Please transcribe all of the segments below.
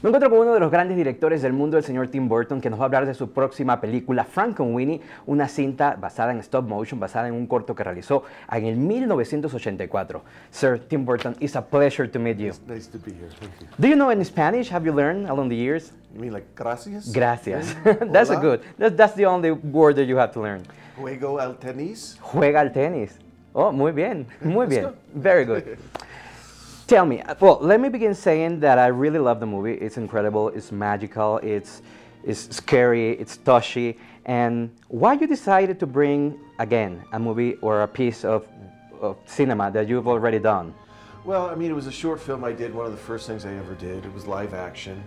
Me encuentro con uno de los grandes directores del mundo, el señor Tim Burton, que nos va a hablar de su próxima película, Frankenweenie, una cinta basada en stop motion, basada en un corto que realizó en el 1984. Sir Tim Burton, it's a pleasure to meet you. It's nice to be here. Thank you. Do you know any Spanish? Have you learned along the years? You mean like gracias? Gracias. Yeah. That's a Hola. good. That's the only word that you have to learn. Juego al tenis. Juega al tenis. Oh, muy bien. Muy Let's bien. go. Very good. Tell me, well, let me begin saying that I really love the movie. It's incredible, it's magical, it's scary, it's touchy. And why you decided to bring, again, a movie or a piece of cinema that you've already done? Well, I mean, it was a short film I did, one of the first things I ever did. It was live action.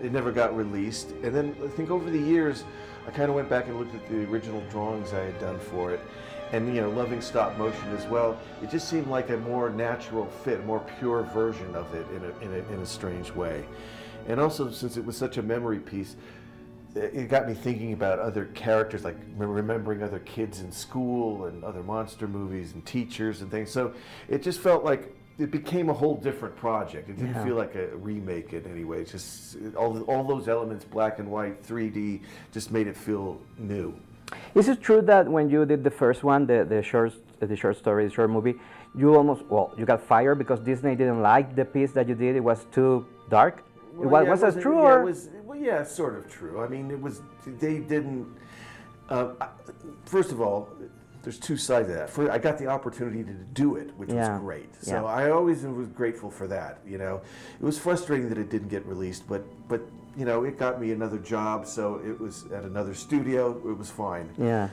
It never got released. And then I think over the years, I kind of went back and looked at the original drawings I had done for it. And, you know, loving stop motion as well, it just seemed like a more natural fit, a more pure version of it in a strange way. And also, since it was such a memory piece, it got me thinking about other characters, like remembering other kids in school and other monster movies and teachers and things. So it just felt like it became a whole different project. It didn't feel like a remake in any way. It's just all those elements, black and white, 3D, just made it feel new. Is it true that when you did the first one, the short story, the short movie, you almost, well, you got fired because Disney didn't like the piece that you did? It was too dark? Well, was that true? Yeah, or? it was, well, yeah, sort of true. I mean, it was, they didn't, first of all, there's two sides of that. First, I got the opportunity to do it, which was great. So I always was grateful for that, you know. It was frustrating that it didn't get released, but you know, it got me another job, so it was at another studio, it was fine. Yeah.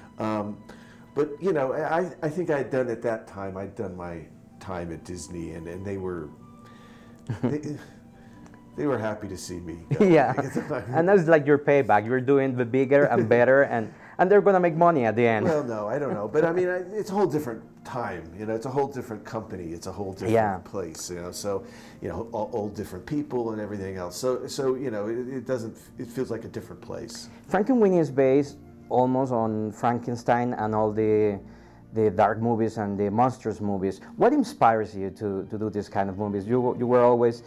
But, you know, I think I'd done at that time, I'd done my time at Disney, and they were, they were happy to see me go. Yeah, and that's like your payback. You're doing the bigger and better, and they're going to make money at the end. Well, no, I don't know. But I mean, it's a whole different time. You know, it's a whole different company. It's a whole different place. You know, so, you know, all different people and everything else. So you know, it feels like a different place. Frankenweenie is based almost on Frankenstein and all the dark movies and the monsters movies. What inspires you to do this kind of movies? You were always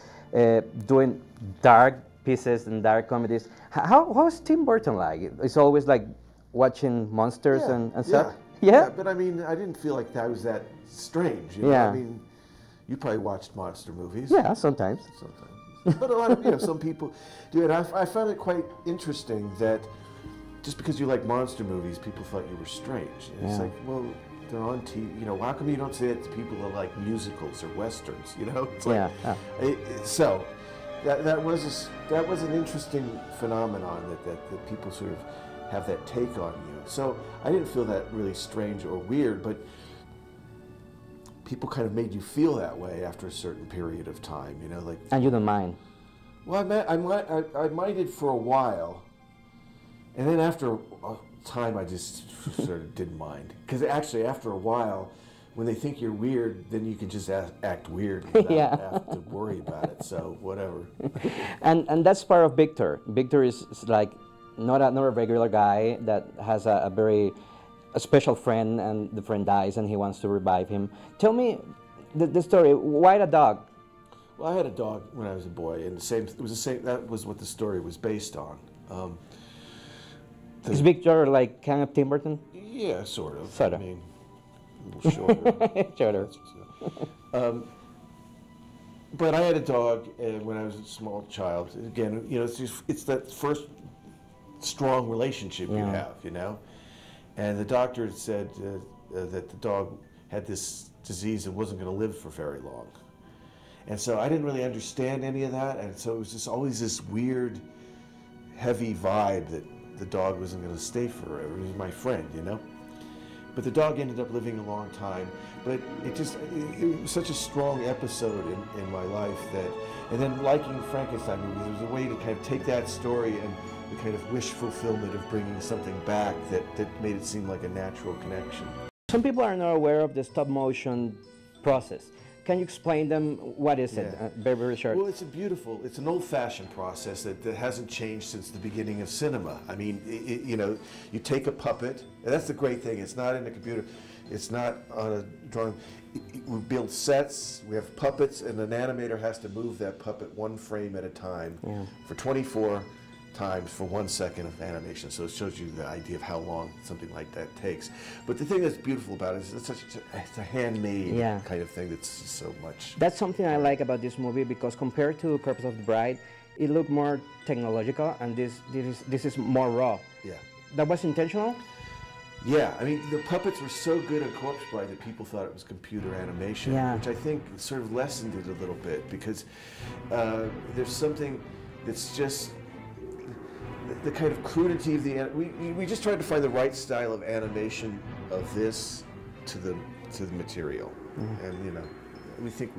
doing dark pieces and dark comedies. How is Tim Burton like? It's always like watching monsters and stuff? Yeah, but I mean, I didn't feel like that was that strange. You know? Yeah. I mean, you probably watched monster movies. Yeah, sometimes. Sometimes. But a lot of, you know, some people do. And I found it quite interesting that just because you like monster movies, people thought you were strange. And it's like, well, they're on TV. You know, how come you don't say it to people that like musicals or westerns? You know, it's like, so that was an interesting phenomenon that people sort of have that take on you. So I didn't feel that really strange or weird, but people kind of made you feel that way after a certain period of time. You know, like. And you don't mind? Well, I minded for a while, and then after a time, I just sort of didn't mind. Because actually, after a while, when they think you're weird, then you can just act weird without have to worry about it. So whatever. And that's part of Victor. Victor is like not a regular guy that has a very special friend, and the friend dies, and he wants to revive him. Tell me the story. Why a dog? Well, I had a dog when I was a boy, and it was the same. That was what the story was based on. Is Victor like kind of Tim Burton? Yeah, sort of. Sort of. I mean, a little shorter. Shorter. But I had a dog when I was a small child. Again, you know, it's that first strong relationship you have, you know. And the doctor said that the dog had this disease and wasn't going to live for very long. And so I didn't really understand any of that, and so it was just always this weird, heavy vibe that the dog wasn't going to stay forever. He was my friend, you know. But the dog ended up living a long time. But it was such a strong episode in my life that, and then liking Frankenstein movies, there was a way to kind of take that story and the kind of wish fulfillment of bringing something back that made it seem like a natural connection. Some people are not aware of the stop motion process. Can you explain them what is it? Very short. Well, it's an old-fashioned process that hasn't changed since the beginning of cinema. I mean, you know, you take a puppet, and that's the great thing. It's not in the computer. It's not on a drawing. We build sets, we have puppets, and an animator has to move that puppet one frame at a time for 24 times for 1 second of animation. So it shows you the idea of how long something like that takes. But the thing that's beautiful about it is it's a handmade kind of thing that's so much. That's something I like about this movie, because compared to Corpse of the Bride, it looked more technological, and this is more raw. Yeah. That was intentional? Yeah, I mean, the puppets were so good at Corpse Bride that people thought it was computer animation, which I think sort of lessened it a little bit, because there's something that's just the kind of crudity of the we just tried to find the right style of animation of this to the material, and you know, we think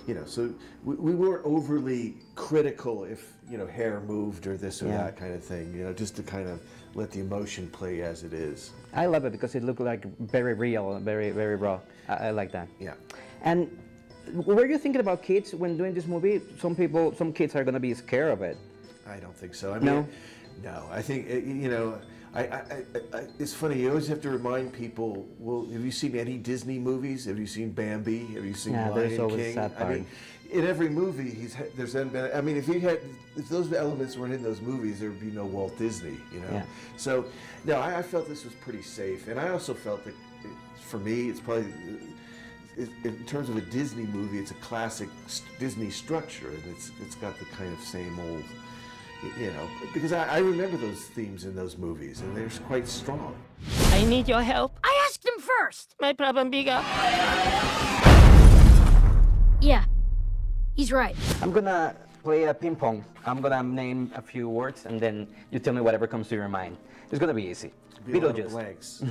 you know, so we weren't overly critical if, you know, hair moved or this or that kind of thing, you know, just to kind of let the emotion play as it is. I love it because it looked like very real, very raw. I like that. Yeah. And were you thinking about kids when doing this movie? Some kids are going to be scared of it. I don't think so. I mean, no. I think, you know, it's funny, you always have to remind people, well, have you seen any Disney movies? Have you seen Bambi? Have you seen Lion King? I mean, in every movie, there's been, I mean, if those elements weren't in those movies, there would be no Walt Disney, you know? So, no, I felt this was pretty safe. And I also felt that, for me, it's probably, in terms of a Disney movie, it's a classic Disney structure. And it's got the kind of same old, you know, because I remember those themes in those movies, and they're quite strong. I need your help. I asked him first. My problem bigger. Yeah, he's right. I'm gonna play a ping pong. I'm gonna name a few words, and then you tell me whatever comes to your mind. It's gonna be easy. Beetlejuice. Blanks.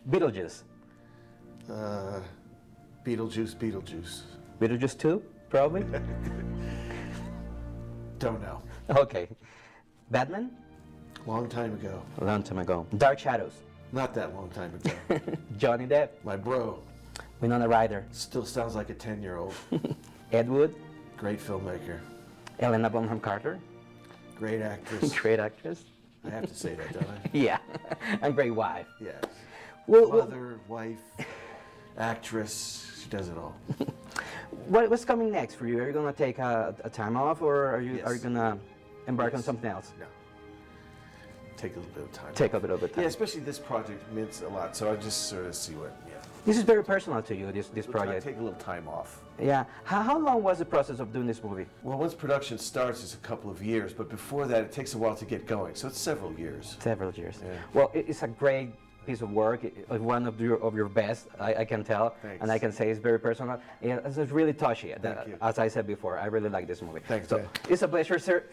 Beetlejuice. Beetlejuice. Beetlejuice 2, probably? Don't know. Okay. Batman? Long time ago. A long time ago. Dark Shadows? Not that long time ago. Johnny Depp? My bro. Winona Ryder? Still sounds like a 10-year-old. Ed Wood? Great filmmaker. Helena Bonham Carter? Great actress. Great actress? I have to say that, don't I? Yeah. And great wife. Yes. Well, mother, wife, actress, she does it all. What's coming next for you? Are you going to take a time off, or are you going to embark on something else? No. Take a little bit of time. Take a little bit of time. Yeah, especially this project means a lot, so I just sort of see what, This is very personal to you, this project. Take a little time off. Yeah. How long was the process of doing this movie? Well, once production starts, it's a couple of years, but before that, it takes a while to get going, so it's several years. Several years. Yeah. Well, it's a great piece of work, one of your best, I can tell. Thanks. And I can say it's very personal. It's really touchy. Thank you. As I said before, I really like this movie. Thanks, so, man. it's a pleasure, sir.